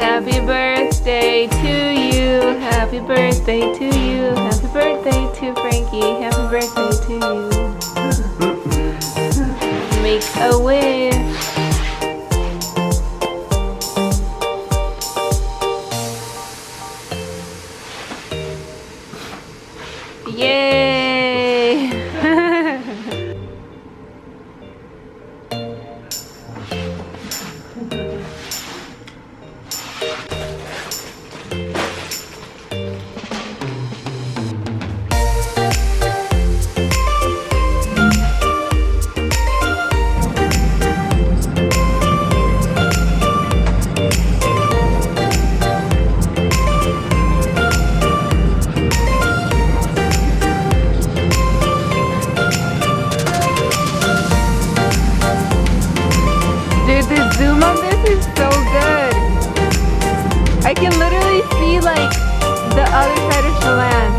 Happy birthday to you. Happy birthday to you. Happy birthday to Frankie. Happy birthday to you. Make a wish. Yay! Dude, the zoom on this is so good. I can literally see like the other side of the land.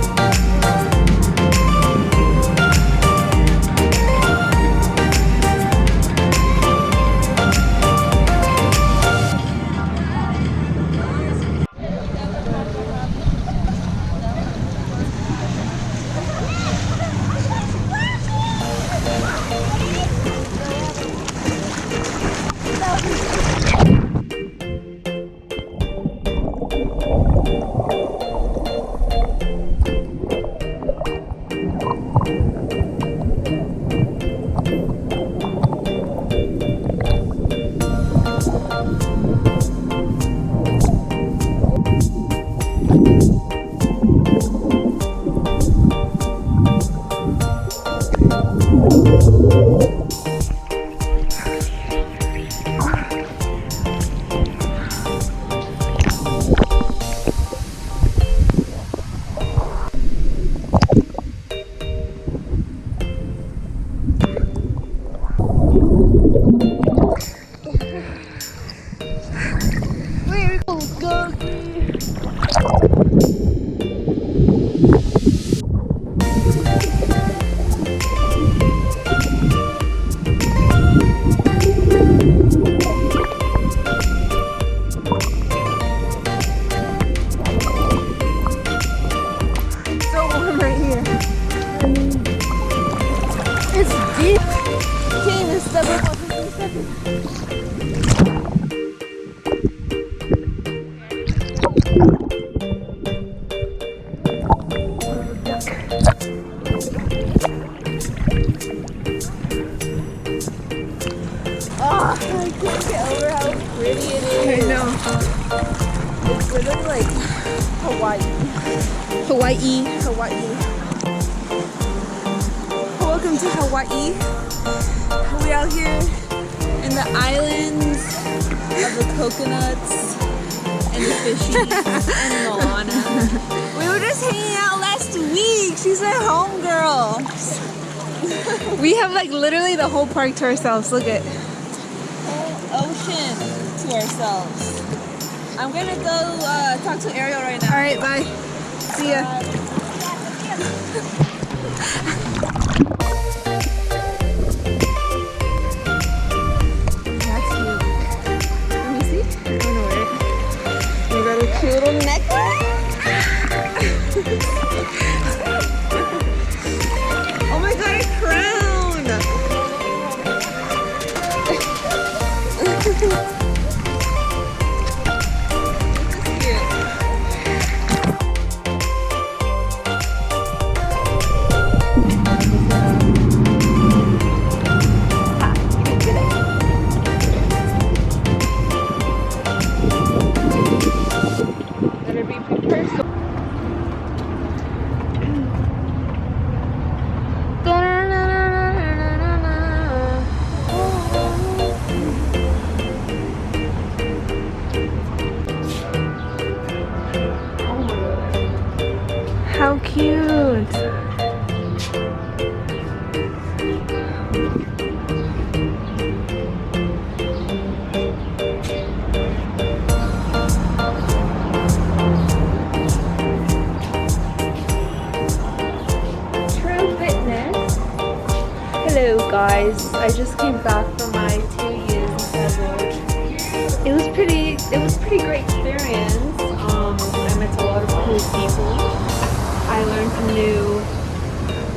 It's literally like Hawaii. Welcome to Hawaii. We out here in the islands of the coconuts and the fishies and Moana. We were just hanging out last week. She's my homegirl. We have like literally the whole park to ourselves. Look at. to ourselves. I'm gonna go talk to Ariel right now. All right, bye. See ya. That's cute. Let me see. I don't know where. You got a cute little necklace. Oh my god, a crown! Better be prepared. How cute! True Fitness. Hello guys, I just came back from my 2 years in February. It was pretty great experience. I met a lot of cool people. I learned some new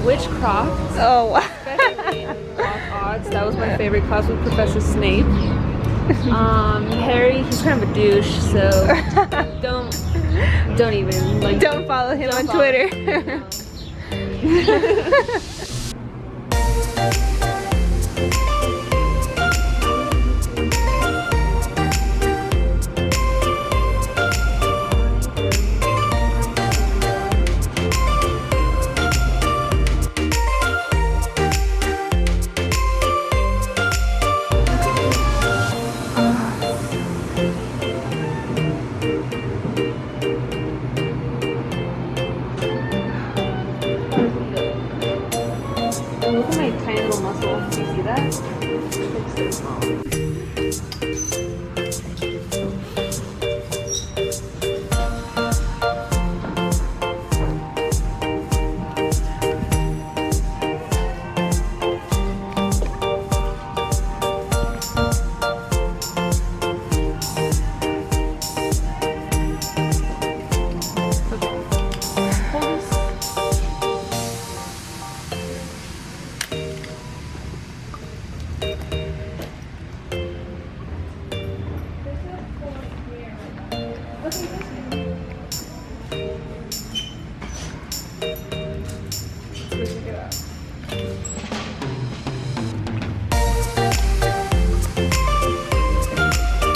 witchcraft. Oh wow. Especially rock odds. That was my favorite class with Professor Snape. Harry, he's kind of a douche, so don't even like. Don't follow him on Twitter. Look at my tiny little muscle. Do you see that? It's so small.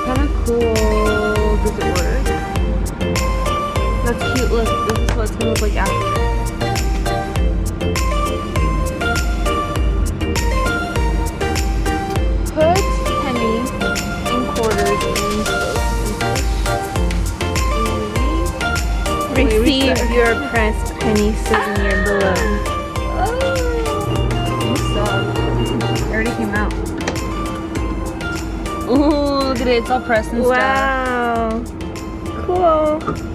Kind of cool. Does it work? That's cute. Look, this is what it's gonna look like after. Put pennies and quarters in. Receive your pressed penny souvenir below. Oh, you suck. It already came out. Ooh, look at it. It's all pressed and stuff. Wow. Cool.